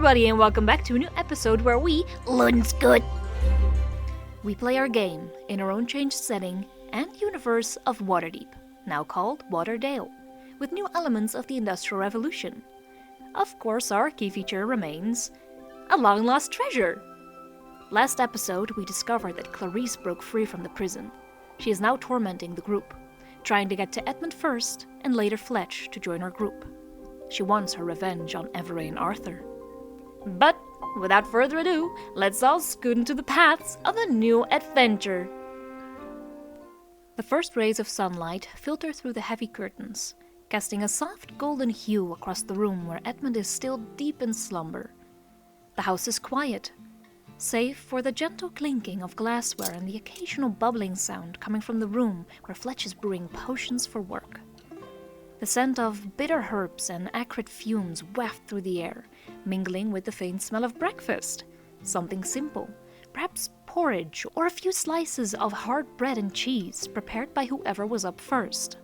everybody, and welcome back to a new episode where we learn's good. We play our game in our own changed setting and universe of Waterdeep, now called Waterdale, with new elements of the Industrial Revolution. Of course, our key feature remains a long-lost treasure. Last episode, we discovered that Clarice broke free from the prison. She is now tormenting the group, trying to get to Edmund first and later Fletch to join our group. She wants her revenge on Averai and Arthur. But, without further ado, let's all scoot into the paths of a new adventure. The first rays of sunlight filter through the heavy curtains, casting a soft golden hue across the room where Edmund is still deep in slumber. The house is quiet, save for the gentle clinking of glassware and the occasional bubbling sound coming from the room where Fletch is brewing potions for work. The scent of bitter herbs and acrid fumes waft through the air, mingling with the faint smell of breakfast. Something simple, perhaps porridge or a few slices of hard bread and cheese prepared by whoever was up first.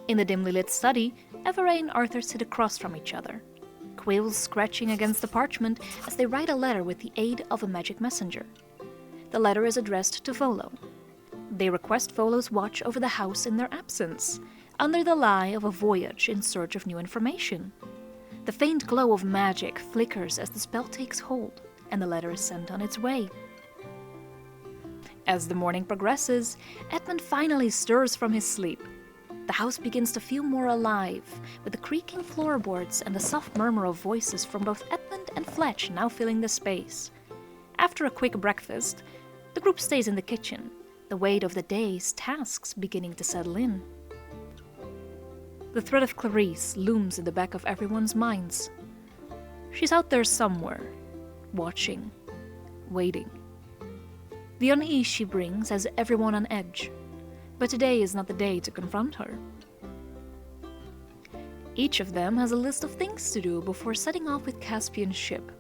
In the dimly lit study, Averai and Arthur sit across from each other, quills scratching against the parchment as they write a letter with the aid of a magic messenger. The letter is addressed to Volo. They request Volo's watch over the house in their absence, under the lie of a voyage in search of new information. The faint glow of magic flickers as the spell takes hold, and the letter is sent on its way. As the morning progresses, Edmund finally stirs from his sleep. The house begins to feel more alive, with the creaking floorboards and the soft murmur of voices from both Edmund and Fletch now filling the space. After a quick breakfast, the group stays in the kitchen, the weight of the day's tasks beginning to settle in. The threat of Clarice looms in the back of everyone's minds. She's out there somewhere, watching, waiting. The unease she brings has everyone on edge, but today is not the day to confront her. Each of them has a list of things to do before setting off with Caspian's ship.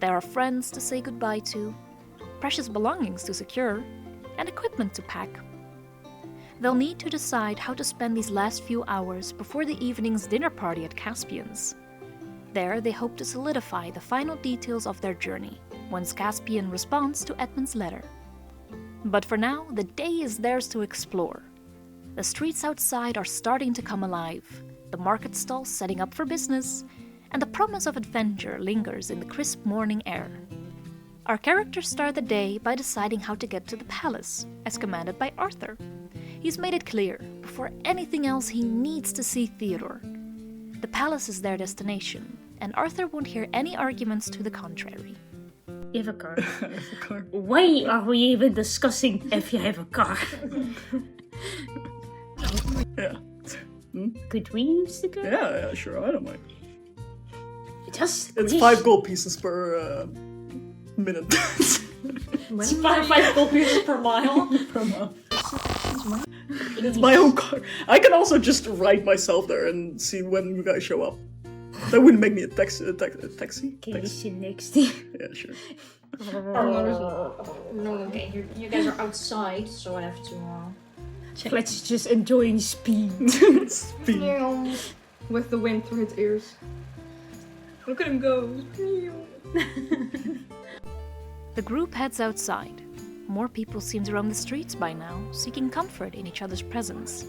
There are friends to say goodbye to, precious belongings to secure, and equipment to pack. They'll need to decide how to spend these last few hours before the evening's dinner party at Caspian's. There, they hope to solidify the final details of their journey, once Caspian responds to Edmund's letter. But for now, the day is theirs to explore. The streets outside are starting to come alive, the market stalls setting up for business, and the promise of adventure lingers in the crisp morning air. Our characters start the day by deciding how to get to the palace, as commanded by Arthur. He's made it clear, before anything else, he needs to see Theodore. The palace is their destination, and Arthur won't hear any arguments to the contrary. You have a car. Why are we even discussing if you have a car? Yeah. Could we use the car? Yeah, sure, I don't mind. It's 5 gold pieces per minute. It's 5 gold pieces per mile? Per month. It's my own car. I can also just ride myself there and see when you guys show up. That wouldn't make me a taxi. Can you sit next to you? Yeah, sure. No, okay, you guys are outside, so I have to... Fletch is just enjoying speed. Speed. With the wind through his ears. Look at him go. The group heads outside. More people seem to roam the streets by now, seeking comfort in each other's presence.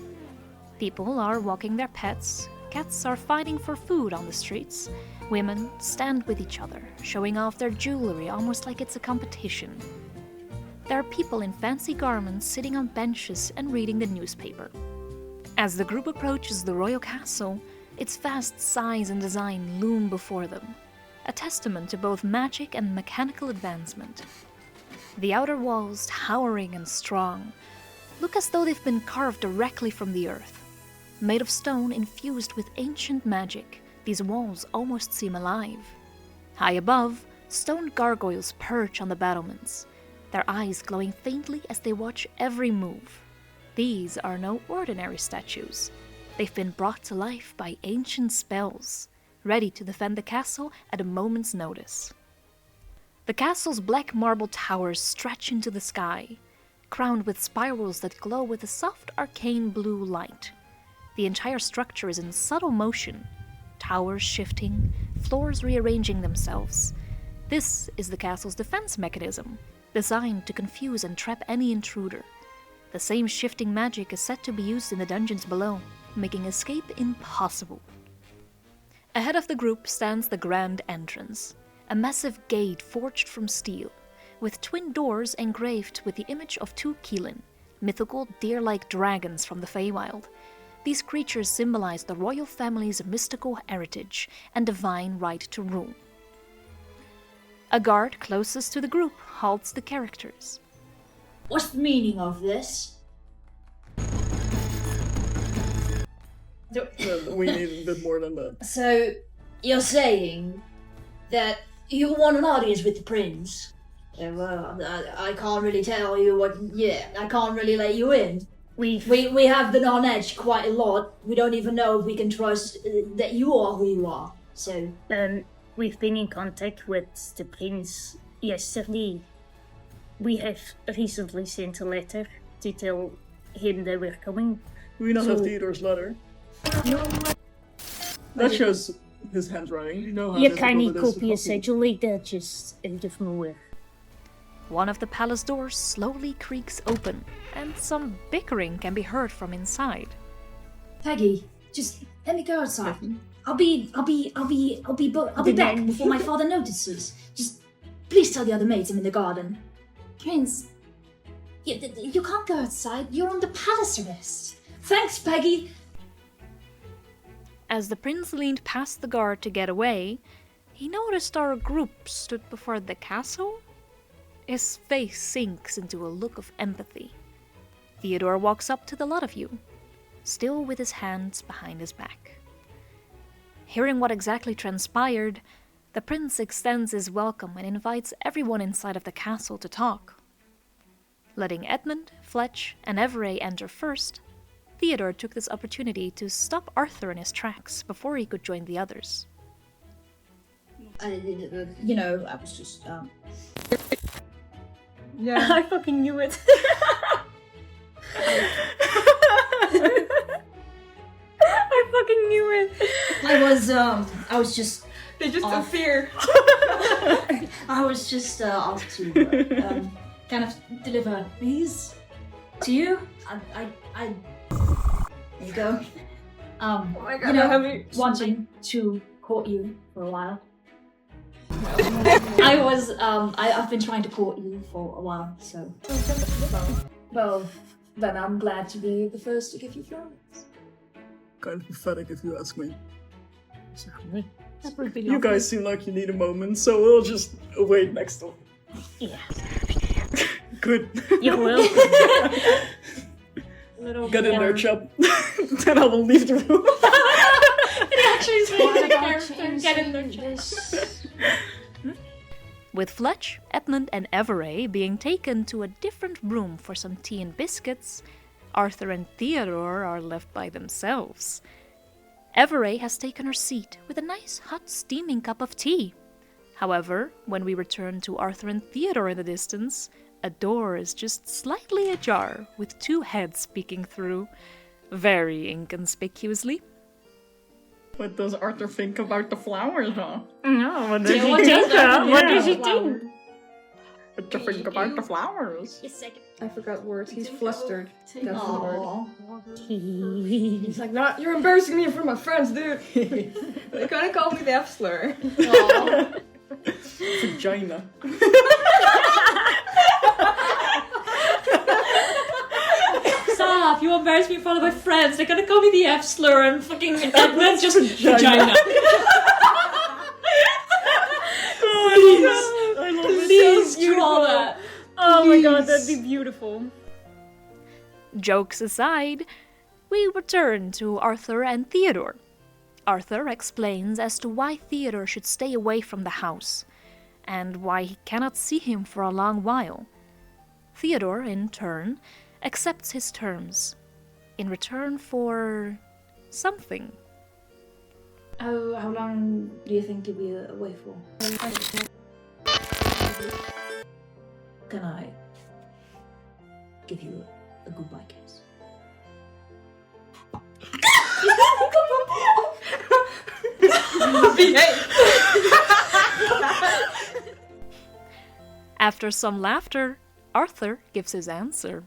People are walking their pets, cats are fighting for food on the streets, women stand with each other, showing off their jewelry almost like it's a competition. There are people in fancy garments sitting on benches and reading the newspaper. As the group approaches the royal castle, its vast size and design loom before them, a testament to both magic and mechanical advancement. The outer walls, towering and strong, look as though they've been carved directly from the earth. Made of stone infused with ancient magic, these walls almost seem alive. High above, stone gargoyles perch on the battlements, their eyes glowing faintly as they watch every move. These are no ordinary statues. They've been brought to life by ancient spells, ready to defend the castle at a moment's notice. The castle's black marble towers stretch into the sky, crowned with spirals that glow with a soft arcane blue light. The entire structure is in subtle motion, towers shifting, floors rearranging themselves. This is the castle's defense mechanism, designed to confuse and trap any intruder. The same shifting magic is said to be used in the dungeons below, making escape impossible. Ahead of the group stands the grand entrance, a massive gate forged from steel, with twin doors engraved with the image of two Keelin, mythical deer-like dragons from the Feywild. These creatures symbolize the royal family's mystical heritage and divine right to rule. A guard closest to the group halts the characters. What's the meaning of this? We need a bit more than that. So, you're saying that you want an audience with the prince? Yeah, well, I can't really tell you what. Yeah, I can't really let you in. We have been on edge quite a lot. We don't even know if we can trust that you are who you are. So, we've been in contact with the prince yesterday. We have recently sent a letter to tell him that we're coming. We now have Theodore's letter. No. That shows his handwriting. You know how You difficult can't it is to copy a copy. sigil like that just out of nowhere. One of the palace doors slowly creaks open, and some bickering can be heard from inside. Peggy, just let me go outside. I'll be back before my father notices. Just please tell the other maids I'm in the garden. Prince, you can't go outside. You're on the palace arrest. Thanks, Peggy. As the prince leaned past the guard to get away, he noticed our group stood before the castle. His face sinks into a look of empathy. Theodore walks up to the lot of you, still with his hands behind his back. Hearing what exactly transpired, the prince extends his welcome and invites everyone inside of the castle to talk. Letting Edmund, Fletch, and Averai enter first, Theodore took this opportunity to stop Arthur in his tracks before he could join the others. I was just, Yeah. I fucking knew it. I fucking knew it. I was just, They just Off. appear. I was just off to kind of deliver these to you. I there you go. Oh my god, how many... Wanting to court you for a while. I've been trying to court you for a while, so. Well, then I'm glad to be the first to give you flowers. Kind of pathetic if you ask me. That would be You guys seem like you need a moment, so we'll just wait next door. Yeah. Good. You're welcome. Get in there, chap. Then I will leave the room. Get in there, With Fletch, Edmund, and Averai being taken to a different room for some tea and biscuits, Arthur and Theodore are left by themselves. Averai has taken her seat with a nice hot steaming cup of tea. However, when we return to Arthur and Theodore in the distance, a door is just slightly ajar with two heads peeking through, very inconspicuously. What does Arthur think about the flowers, huh? No, what does he what think? does What does he think? What do you think about the flowers? I forgot words. He's flustered. That's the word. Aww. He's like, "Not, you're embarrassing me in front of my friends, dude." They kind of call me the F slur. Aww. Vagina. Stop! You embarrass me in front of my friends. They're gonna call me the F slur and fucking Edmund just vagina. I love it. Please, you all that. Oh my god, that'd be beautiful. Jokes aside, we return to Arthur and Theodore. Arthur explains as to why Theodore should stay away from the house, and why he cannot see him for a long while. Theodore, in turn, accepts his terms, in return for something. How long do you think you'll be away for? Can I give you a goodbye kiss? After some laughter, Arthur gives his answer.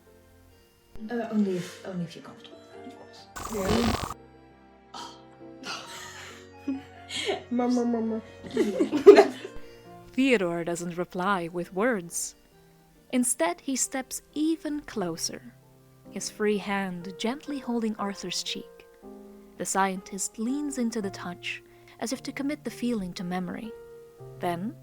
Only if you're comfortable with that, of course. Mama. Theodore doesn't reply with words. Instead, he steps even closer, his free hand gently holding Arthur's cheek. The scientist leans into the touch, as if to commit the feeling to memory. Then,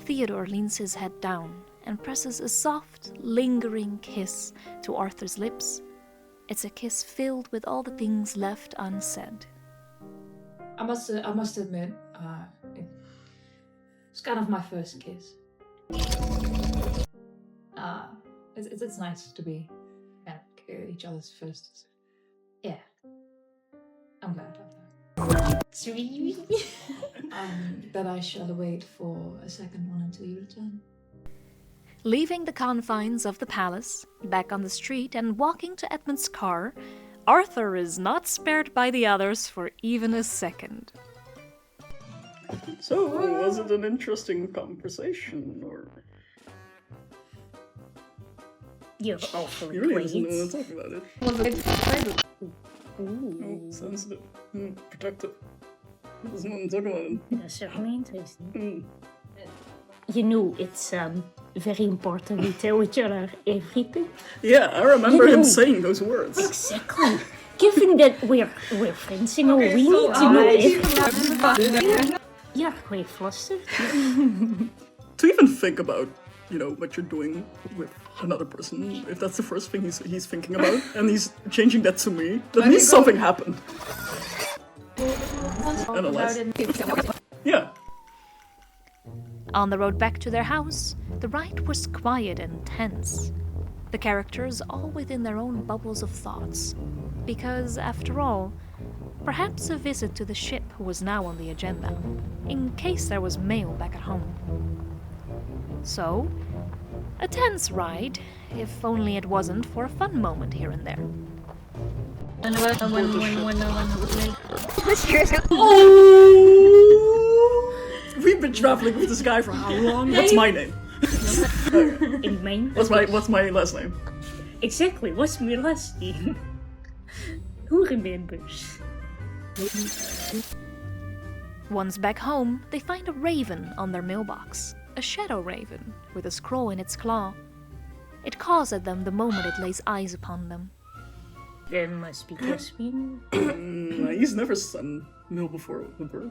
Theodore leans his head down and presses a soft, lingering kiss to Arthur's lips. It's a kiss filled with all the things left unsaid. I must admit, it's kind of my first kiss. It's nice to be kind of each other's first. Yeah, I'm glad. Sweet. But I shall wait for a second one until you return. Leaving the confines of the palace, back on the street and walking to Edmund's car, Arthur is not spared by the others for even a second. So, was it an interesting conversation, or... You're awfully You really doesn't quiet. want to talk about it. Oh, sensitive. Protective. Doesn't want to talk about it. That's certainly interesting. You know, it's very important we tell each other everything. Yeah, I remember You him know. saying those words. Exactly. Given that we're friends, you know, we need to know everything. You're quite flustered. To even think about, what you're doing with another person, if that's the first thing he's thinking about, and he's changing that to me, that means something happened. Analyze. Yeah. On the road back to their house, the ride was quiet and tense. The characters all within their own bubbles of thoughts. Because, after all, perhaps a visit to the ship was now on the agenda, in case there was mail back at home. So, a tense ride, if only it wasn't for a fun moment here and there. We've been traveling with this guy for how long? What's my name? In mine. What's my last name? Exactly, what's my last name? Who remembers? Once back home, they find a raven on their mailbox. A shadow raven, with a scroll in its claw. It caws at them the moment it lays eyes upon them. There must be Caspian. He's never sent mail before with a bird.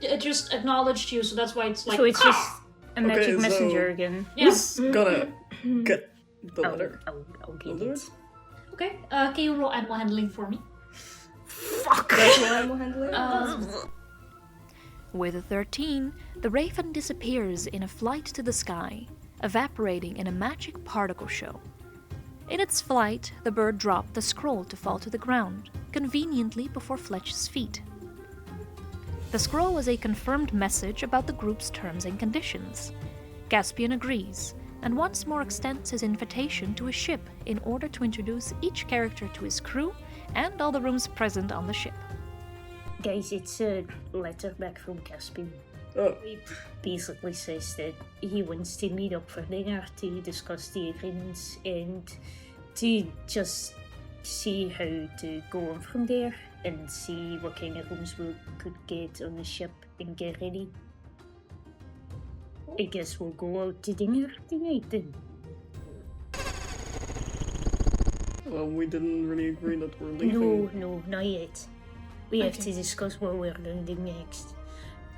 It just acknowledged you, so that's why it's like. So it's just a magic Okay, so- messenger again. Yeah. Who's gonna get the letter? I'll I'll get do it. it. Okay, can you roll animal handling for me? With a 13, the raven disappears in a flight to the sky, evaporating in a magic particle show. In its flight, the bird dropped the scroll to fall to the ground, conveniently before Fletch's feet. The scroll was a confirmed message about the group's terms and conditions. Caspian agrees, and once more extends his invitation to a ship in order to introduce each character to his crew and all the rooms present on the ship. Guys, it's a letter back from Caspian. Oh, He basically says that he wants to meet up for dinner to discuss the agreements and to just see how to go on from there and see what kind of rooms we could get on the ship and get ready. I guess we'll go out to dinner tonight then. well, we didn't really agree that we're leaving. No, not yet. We have to discuss what we're going to do next.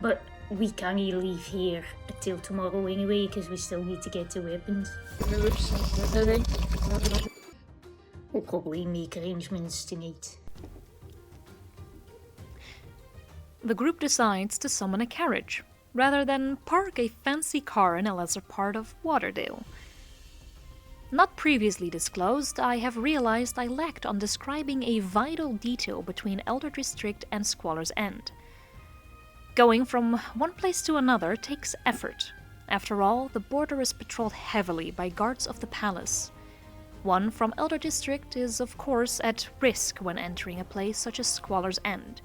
But we can't leave here until tomorrow anyway, because we still need to get the weapons. We'll probably make arrangements tonight. The group decides to summon a carriage, rather than park a fancy car in a lesser part of Waterdale. Not previously disclosed, I have realized I lacked on describing a vital detail between Elder District and Squalor's End. Going from one place to another takes effort. After all, the border is patrolled heavily by guards of the palace. One from Elder District is, of course, at risk when entering a place such as Squalor's End.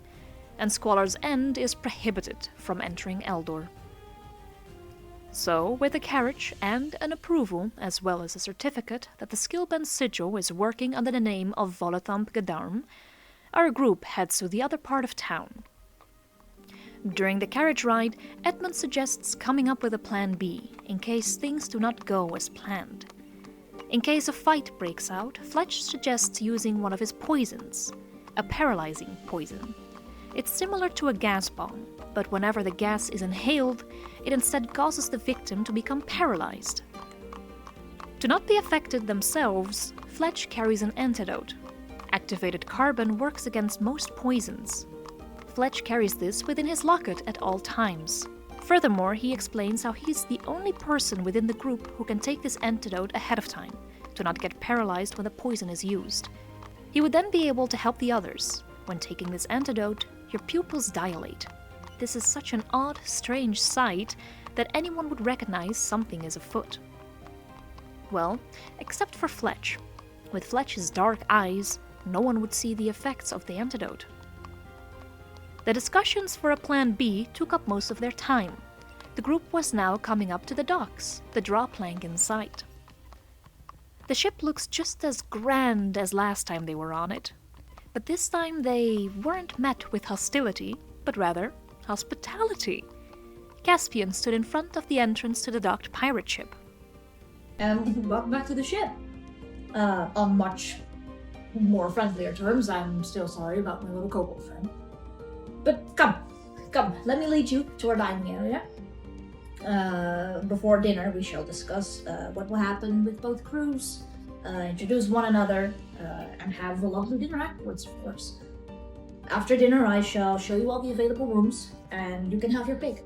and Squalor's End is prohibited from entering Eldor. So, with a carriage and an approval, as well as a certificate that the Skillbent Sigil is working under the name of Volothamp Gadarm, our group heads to the other part of town. During the carriage ride, Edmund suggests coming up with a plan B, in case things do not go as planned. In case a fight breaks out, Fletch suggests using one of his poisons, a paralyzing poison. It's similar to a gas bomb, but whenever the gas is inhaled, it instead causes the victim to become paralyzed. To not be affected themselves, Fletch carries an antidote. Activated carbon works against most poisons. Fletch carries this within his locket at all times. Furthermore, he explains how he's the only person within the group who can take this antidote ahead of time, to not get paralyzed when the poison is used. He would then be able to help the others. When taking this antidote, your pupils dilate. This is such an odd, strange sight that anyone would recognize something is afoot. Well, except for Fletch. With Fletch's dark eyes, no one would see the effects of the antidote. The discussions for a plan B took up most of their time. The group was now coming up to the docks, the draw plank in sight. The ship looks just as grand as last time they were on it. But this time they weren't met with hostility, but rather hospitality. Caspian stood in front of the entrance to the docked pirate ship. And welcome back to the ship. On much more friendlier terms, I'm still sorry about my little kobold friend. But come, let me lead you to our dining area. Before dinner, we shall discuss what will happen with both crews, introduce one another, and have a lovely dinner afterwards, of course. After dinner, I shall show you all the available rooms, and you can have your pick.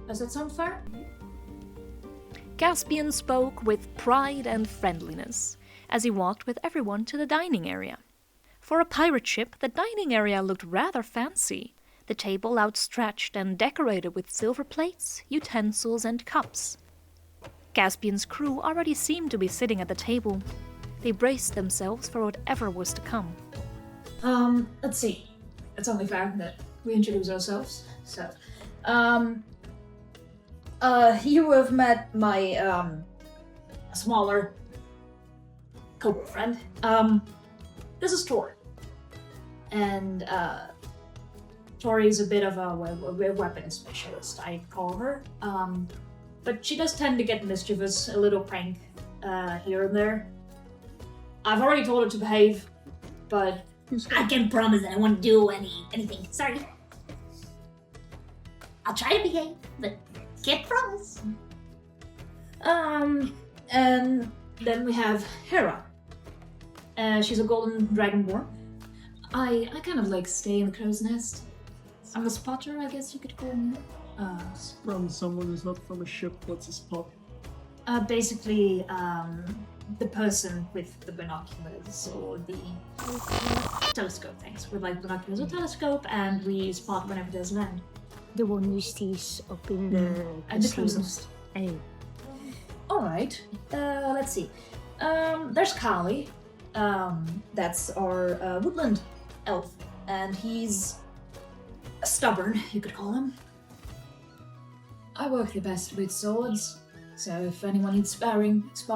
Does that sound fair? Caspian spoke with pride and friendliness as he walked with everyone to the dining area. For a pirate ship, the dining area looked rather fancy, the table outstretched and decorated with silver plates, utensils, and cups. Caspian's crew already seemed to be sitting at the table. They braced themselves for whatever was to come. Let's see. It's only fair that we introduce ourselves. So, you have met my, smaller kobold friend. This is Tori. And, Tori's a bit of a weapons specialist, I'd call her. But she does tend to get mischievous, a little prank, here and there. I've already told her to behave, but I can't promise that I won't do anything. Sorry. I'll try to behave, but can't promise. And then we have Hera. She's a golden dragonborn. I kind of like stay in the crow's nest. I'm a spotter, I guess you could call me. From someone who's not from a ship, what's a spot? Basically, the person with the binoculars or the telescope, thanks. With like binoculars or telescope, and we spot whenever there's land. The one who stays up in the And the crow's nest. Oh. Alright, let's see. There's Kali. That's our woodland elf, and he's stubborn, you could call him. I work the best with swords, so if anyone needs sparring, if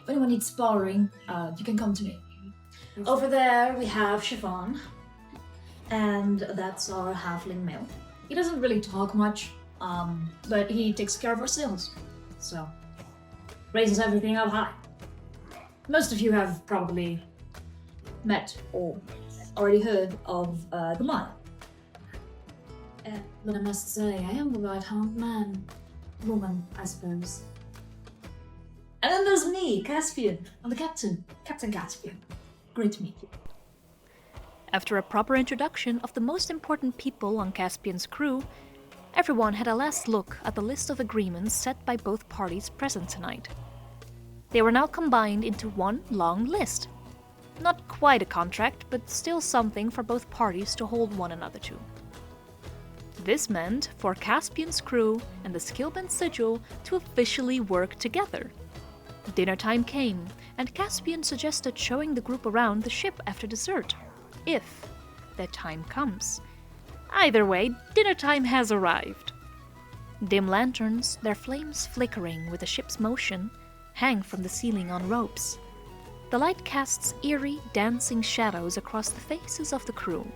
anyone needs sparring, you can come to me. Over there we have Chiffon, and that's our halfling male. He doesn't really talk much, but he takes care of our sales, so raises everything up high. Most of you have probably met or already heard of the Mile. But I must say, I am the right-hand man. Woman, I suppose. And then there's me, Caspian. I'm the captain. Captain Caspian. Great to meet you. After a proper introduction of the most important people on Caspian's crew, everyone had a last look at the list of agreements set by both parties present tonight. They were now combined into one long list. Not quite a contract, but still something for both parties to hold one another to. This meant for Caspian's crew and the Skillbent Sigil to officially work together. Dinner time came, and Caspian suggested showing the group around the ship after dessert, if that time comes. Either way, dinner time has arrived. Dim lanterns, their flames flickering with the ship's motion, hang from the ceiling on ropes. The light casts eerie, dancing shadows across the faces of the crew.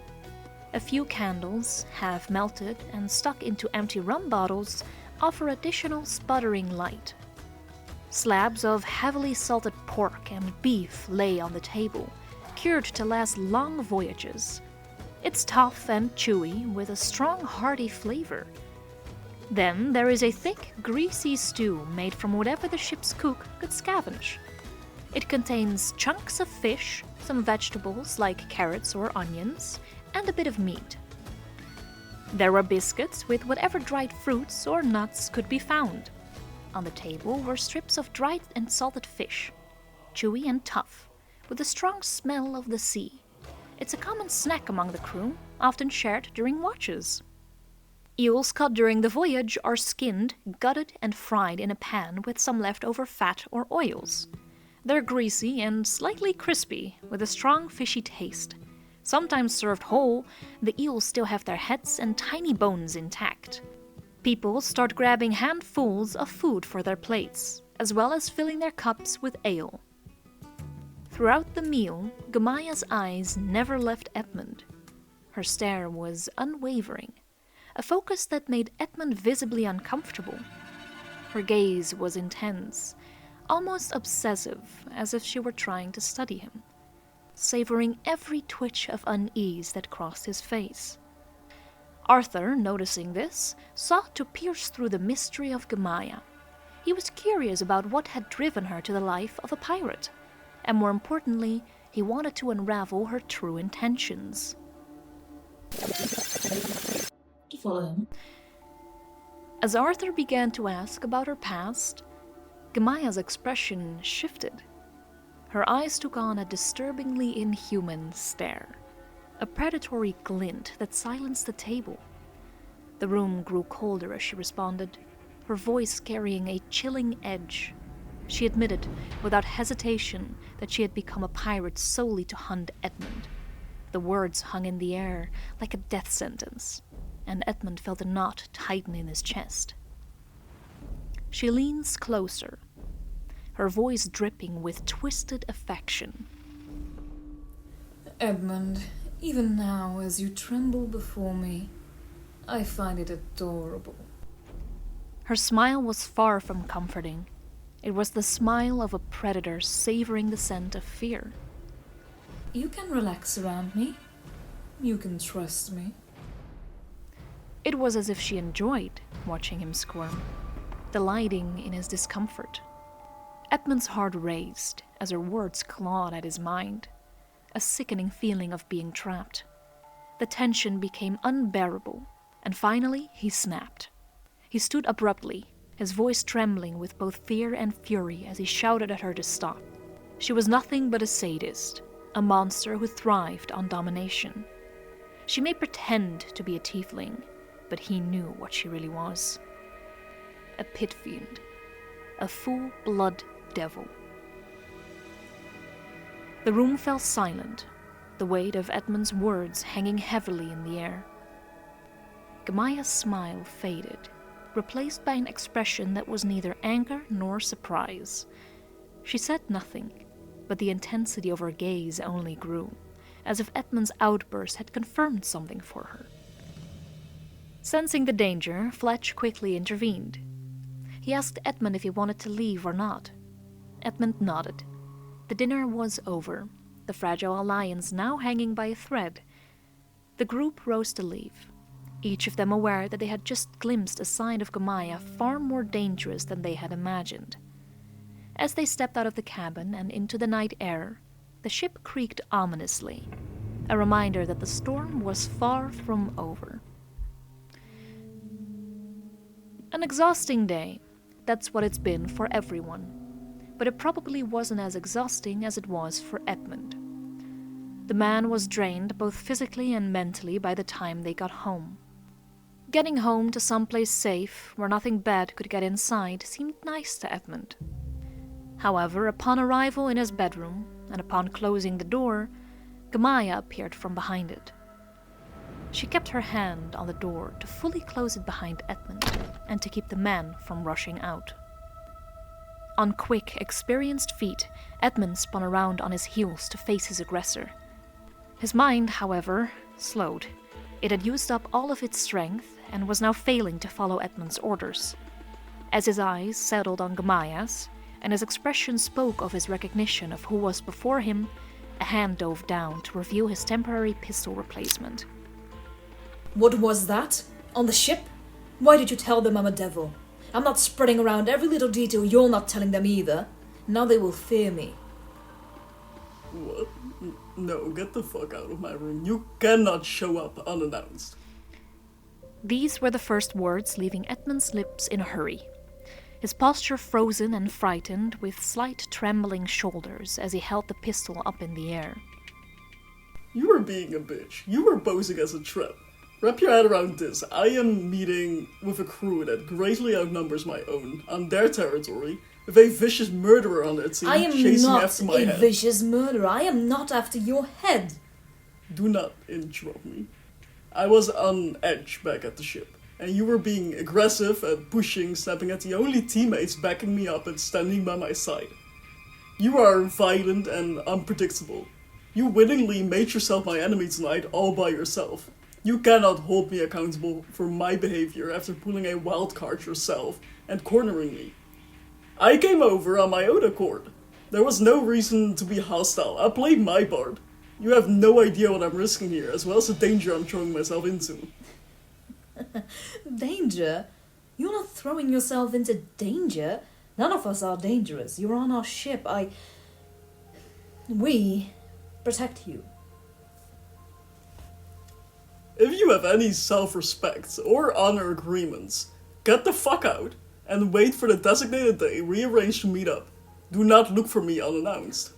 A few candles, half melted and stuck into empty rum bottles, offer additional sputtering light. Slabs of heavily salted pork and beef lay on the table, cured to last long voyages. It's tough and chewy, with a strong, hearty flavor. Then there is a thick, greasy stew made from whatever the ship's cook could scavenge. It contains chunks of fish, some vegetables like carrots or onions, and a bit of meat. There were biscuits with whatever dried fruits or nuts could be found. On the table were strips of dried and salted fish, chewy and tough, with a strong smell of the sea. It's a common snack among the crew, often shared during watches. Eels caught during the voyage are skinned, gutted, and fried in a pan with some leftover fat or oils. They're greasy and slightly crispy, with a strong fishy taste. Sometimes served whole, the eels still have their heads and tiny bones intact. People start grabbing handfuls of food for their plates, as well as filling their cups with ale. Throughout the meal, Gamaya's eyes never left Edmund. Her stare was unwavering, a focus that made Edmund visibly uncomfortable. Her gaze was intense, almost obsessive, as if she were trying to study him, savoring every twitch of unease that crossed his face. Arthur, noticing this, sought to pierce through the mystery of Gamaya. He was curious about what had driven her to the life of a pirate, and more importantly, he wanted to unravel her true intentions. To follow him. As Arthur began to ask about her past, Gamaya's expression shifted. Her eyes took on a disturbingly inhuman stare, a predatory glint that silenced the table. The room grew colder as she responded, her voice carrying a chilling edge. She admitted, without hesitation, that she had become a pirate solely to hunt Edmund. The words hung in the air like a death sentence, and Edmund felt a knot tighten in his chest. She leans closer, her voice dripping with twisted affection. Edmund, even now as you tremble before me, I find it adorable. Her smile was far from comforting. It was the smile of a predator savoring the scent of fear. You can relax around me. You can trust me. It was as if she enjoyed watching him squirm, delighting in his discomfort. Edmund's heart raced as her words clawed at his mind, a sickening feeling of being trapped. The tension became unbearable, and finally he snapped. He stood abruptly, his voice trembling with both fear and fury as he shouted at her to stop. She was nothing but a sadist, a monster who thrived on domination. She may pretend to be a tiefling, but he knew what she really was. A pit fiend, a full-blood devil. The room fell silent, the weight of Edmund's words hanging heavily in the air. Gamaya's smile faded, replaced by an expression that was neither anger nor surprise. She said nothing, but the intensity of her gaze only grew, as if Edmund's outburst had confirmed something for her. Sensing the danger, Fletch quickly intervened. He asked Edmund if he wanted to leave or not. Edmund nodded. The dinner was over, the fragile alliance now hanging by a thread. The group rose to leave, each of them aware that they had just glimpsed a side of Gamaya far more dangerous than they had imagined. As they stepped out of the cabin and into the night air, the ship creaked ominously, a reminder that the storm was far from over. An exhausting day, that's what it's been for everyone, but it probably wasn't as exhausting as it was for Edmund. The man was drained both physically and mentally by the time they got home. Getting home to someplace safe, where nothing bad could get inside, seemed nice to Edmund. However, upon arrival in his bedroom, and upon closing the door, Gamaya appeared from behind it. She kept her hand on the door to fully close it behind Edmund and to keep the man from rushing out. On quick, experienced feet, Edmund spun around on his heels to face his aggressor. His mind, however, slowed. It had used up all of its strength and was now failing to follow Edmund's orders. As his eyes settled on Gamaya's, and his expression spoke of his recognition of who was before him, a hand dove down to reveal his temporary pistol replacement. What was that? On the ship? Why did you tell them I'm a devil? I'm not spreading around every little detail you're not telling them either. Now they will fear me. What? No, get the fuck out of my room. You cannot show up unannounced. These were the first words leaving Edmund's lips in a hurry. His posture frozen and frightened, with slight trembling shoulders as he held the pistol up in the air. You were being a bitch. You were posing as a trap. Wrap your head around this. I am meeting with a crew that greatly outnumbers my own, on their territory, with a vicious murderer on their team I am chasing not after my a head. vicious murderer. I am not after your head. Do not interrupt me. I was on edge back at the ship, and you were being aggressive and pushing, snapping at the only teammates backing me up and standing by my side. You are violent and unpredictable. You willingly made yourself my enemy tonight all by yourself. You cannot hold me accountable for my behavior after pulling a wild card yourself and cornering me. I came over on my own accord. There was no reason to be hostile. I played my part. You have no idea what I'm risking here, as well as the danger I'm throwing myself into. Danger? You're not throwing yourself into danger. None of us are dangerous. You're on our ship. We protect you. If you have any self-respect or honor agreements, get the fuck out and wait for the designated day we arranged to meet up. Do not look for me unannounced.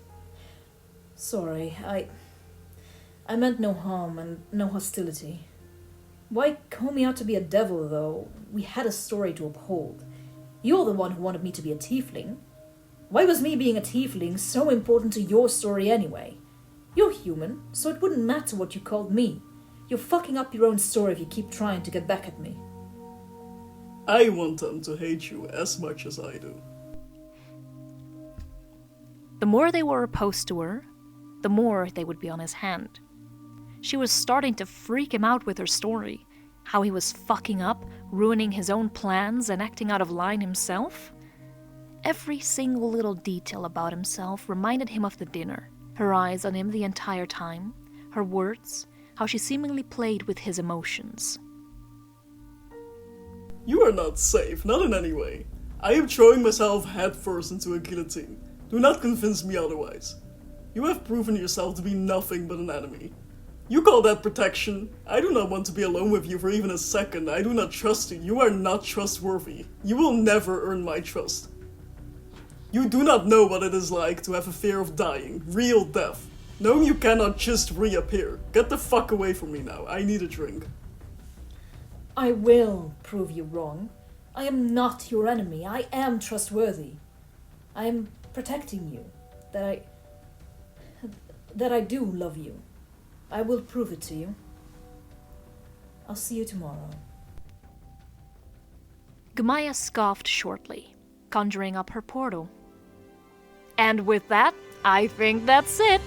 Sorry, I meant no harm and no hostility. Why call me out to be a devil, though? We had a story to uphold. You're the one who wanted me to be a tiefling. Why was me being a tiefling so important to your story anyway? You're human, so it wouldn't matter what you called me. You're fucking up your own story if you keep trying to get back at me. I want them to hate you as much as I do. The more they were opposed to her, the more they would be on his hand. She was starting to freak him out with her story. How he was fucking up, ruining his own plans and acting out of line himself. Every single little detail about himself reminded him of the dinner. Her eyes on him the entire time, her words, how she seemingly played with his emotions. You are not safe, not in any way. I am throwing myself headfirst into a guillotine. Do not convince me otherwise. You have proven yourself to be nothing but an enemy. You call that protection? I do not want to be alone with you for even a second. I do not trust you. You are not trustworthy. You will never earn my trust. You do not know what it is like to have a fear of dying, real death. Knowing you cannot just reappear. Get the fuck away from me now. I need a drink. I will prove you wrong. I am not your enemy. I am trustworthy. I am protecting you. That I do love you. I will prove it to you. I'll see you tomorrow. Gamaya scoffed shortly, conjuring up her portal. And with that, I think that's it.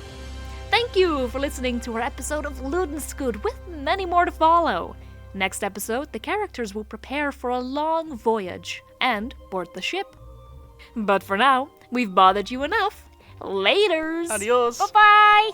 Thank you for listening to our episode of Ludenskud, with many more to follow. Next episode, the characters will prepare for a long voyage and board the ship. But for now, we've bothered you enough. Laters! Adios! Bye-bye!